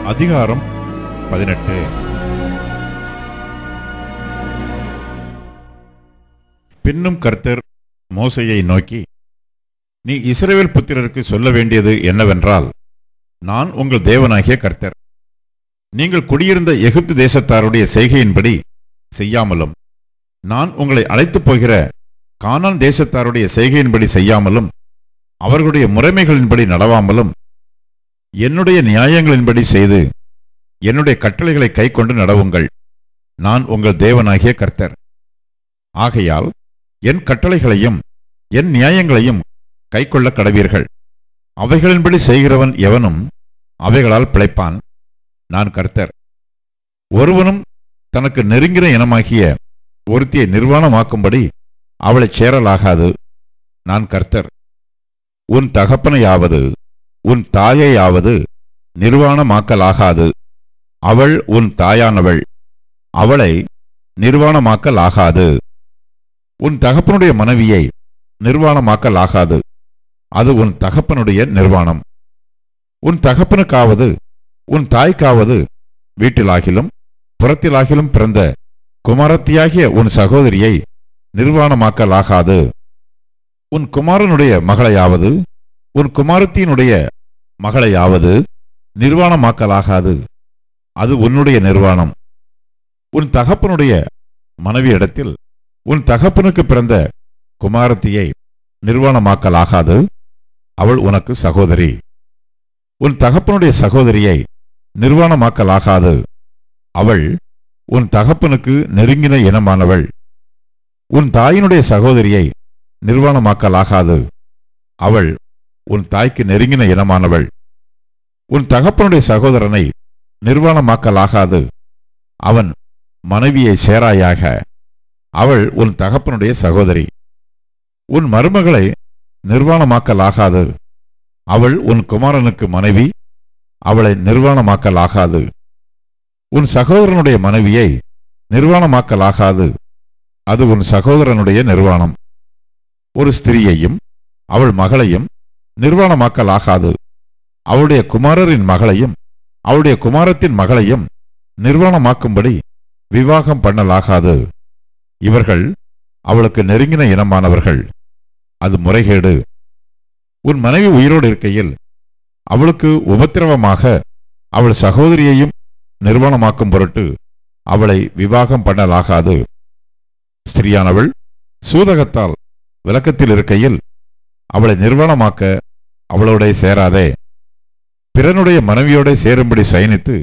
அதிகாரம் 18. பின்னும் கர்த்தர் மோசேயை நோக்கி, நீ இஸ்ரவேல் புத்திரருக்கு சொல்ல வேண்டியது என்னவென்றால், நான் உங்கள் தேவனாகிய கர்த்தர். நீங்கள் குடியிருந்த எகிப்து தேசத்தாருடைய செய்கையின்படி செய்யாமலும், நான் உங்களை அழைத்துப் போகிற கானான் தேசத்தாருடைய செய்கையின்படி செய்யாமலும், அவர்களுடைய முறைமைகளின்படி நடவாமலும், என்னுடைய நியாயங்களின்படி செய்து என்னுடைய கட்டளைகளை கைக்கொண்டு நடவுங்கள். நான் உங்கள் தேவனாகிய கர்த்தர். ஆகையால் என் கட்டளைகளையும் என் நியாயங்களையும் கைக்கொள்ள கடவீர்கள். அவைகளின்படி செய்கிறவன் எவனும் அவைகளால் பிழைப்பான். நான் கர்த்தர். ஒருவனும் தனக்கு நெருங்கின இனமாகிய ஒருத்தியை நிர்வாணமாக்கும்படி அவளைச் சேரலாகாது. நான் கர்த்தர். உன் தகப்பனையாவது உன் தாயையாவது நிர்வாணமாக்கலாகாது. அவள் உன் தாயானவள். அவளை நிர்வாணமாக்கலாகாது. உன் தகப்பனுடைய மனைவியை நிர்வாணமாக்கலாகாது. அது உன் தகப்பனுடைய நிர்வாணம். உன் தகப்பனுக்காவது உன் தாய்க்காவது வீட்டிலாகிலும் புறத்திலாகிலும் பிறந்த குமாரத்தியாகிய உன் சகோதரியை நிர்வாணமாக்கலாகாது. உன் குமாரனுடைய மகளையாவது உன் குமாரத்தியினுடைய மகளையாவது நிர்வாணமாக்கலாகாது. அது உன்னுடைய நிர்வாணம். உன் தகப்பனுடைய மனைவியிடத்தில் உன் தகப்பனுக்கு பிறந்த குமாரத்தியை நிர்வாணமாக்கலாகாது. அவள் உனக்கு சகோதரி. உன் தகப்பனுடைய சகோதரியை நிர்வாணமாக்கலாகாது. அவள் உன் தகப்பனுக்கு நெருங்கின இனமானவள். உன் தாயினுடைய சகோதரியை நிர்வாணமாக்கலாகாது. அவள் உன் தாய்க்கு நெருங்கின இனமானவள். உன் தகப்பனுடைய சகோதரனை நிர்வாணமாக்கலாகாது. அவன் மனைவியை சேராயாக. அவள் உன் தகப்பனுடைய சகோதரி. உன் மருமகளை நிர்வாணமாக்கலாகாது. அவள் உன் குமாரனுக்கு மனைவி. அவளை நிர்வாணமாக்கலாகாது. உன் சகோதரனுடைய மனைவியை நிர்வாணமாக்கலாகாது. அது உன் சகோதரனுடைய நிர்வாணம். ஒரு ஸ்திரியையும் அவள் மகளையும் நிர்வாணமாக்கலாகாது. அவளுடைய குமாரரின் மகளையும் அவளுடைய குமாரத்தின் மகளையும் நிர்வாணமாக்கும்படி விவாகம் பண்ணலாகாது. இவர்கள் அவளுக்கு நெருங்கின இனமானவர்கள். அது முறைகேடு. உன் மனைவி உயிரோடு இருக்கையில் அவளுக்கு உபத்திரவமாக அவள் சகோதரியையும் நிர்வாணமாக்கும் பொருட்டு அவளை விவாகம் பண்ணலாகாது. ஸ்திரியானவள் சூதகத்தால் விலக்கத்தில் இருக்கையில் அவளை நிர்வாணமாக்க அவளோட சேராதே. பிறனுடைய மனைவியோட சேரும்படி சயனித்து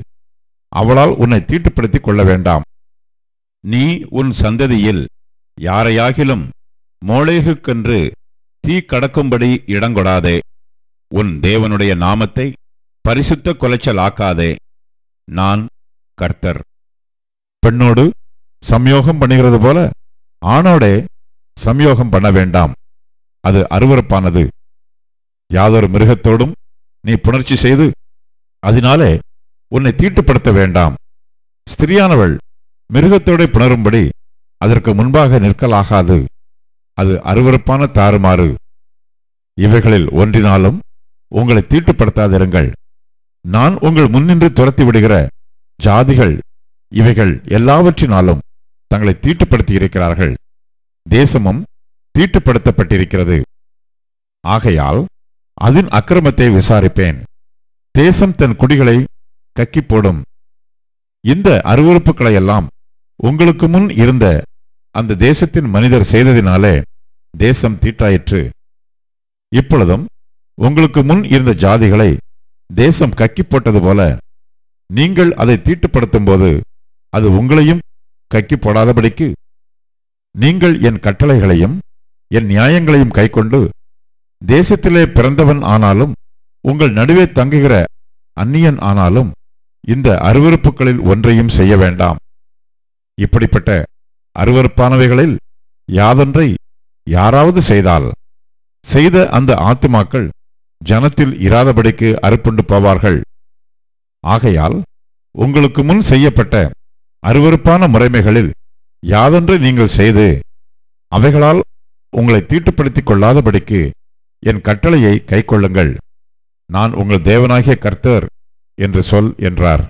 அவளால் உன்னை தீட்டுப்படுத்திக் கொள்ள வேண்டாம். நீ உன் சந்ததியில் யாரையாகிலும் மோளேகுக்கென்று தீ கடக்கும்படி இடங்கொடாதே. உன் தேவனுடைய நாமத்தை பரிசுத்த கொலைச்சலாக்காதே. நான் கர்த்தர். பெண்ணோடு சம்யோகம் பண்ணுகிறது போல ஆணோடே சம்யோகம் பண்ண வேண்டாம். அது அருவருப்பானது. யாதொரு மிருகத்தோடும் நீ புணர்ச்சி செய்து அதனாலே உன்னை தீட்டுப்படுத்த வேண்டாம். ஸ்திரியானவள் மிருகத்தோட புணரும்படி அதற்கு முன்பாக நிற்கலாகாது. அது அருவருப்பான தாறுமாறு. இவைகளில் ஒன்றினாலும் உங்களை தீட்டுப்படுத்தாதிருங்கள். நான் உங்கள் முன்னின்று துரத்தி விடுகிற ஜாதிகள் இவைகள் எல்லாவற்றினாலும் தங்களை தீட்டுப்படுத்தி இருக்கிறார்கள். தேசமும் தீட்டுப்படுத்தப்பட்டிருக்கிறது. ஆகையால் அதன் அக்கிரமத்தை விசாரிப்பேன். தேசம் தன் குடிகளை கக்கி போடும். இந்த அருவருப்புகளையெல்லாம் உங்களுக்கு முன் இருந்த அந்த தேசத்தின் மனிதர் செய்ததினாலே தேசம் தீட்டாயிற்று. இப்பொழுதும் உங்களுக்கு முன் இருந்த ஜாதிகளை தேசம் கக்கி போட்டது போல நீங்கள் அதை தீட்டுப்படுத்தும் போது அது உங்களையும் கக்கி போடாதபடிக்கு நீங்கள் என் கட்டளைகளையும் என் நியாயங்களையும் கைக்கொண்டு தேசத்திலே பிறந்தவன் ஆனாலும் உங்கள் நடுவே தங்குகிற அந்நியன் ஆனாலும் இந்த அருவருப்புகளில் ஒன்றையும் செய்ய வேண்டாம். இப்படிப்பட்ட அருவருப்பானவைகளில் யாதொன்றை யாராவது செய்தால் செய்த அந்த ஆத்துமாக்கள் ஜனத்தில் இராதபடிக்கு அறுப்புண்டு போவார்கள். ஆகையால் உங்களுக்கு முன் செய்யப்பட்ட அருவருப்பான முறைமைகளில் யாதொன்றை நீங்கள் செய்து அவைகளால் உங்களை தீட்டுப்படுத்திக் கொள்ளாதபடிக்கு என் கட்டளையை கைக்கொள்ளுங்கள். நான் உங்கள் தேவனாகிய கர்த்தர் என்று சொல் என்றார்.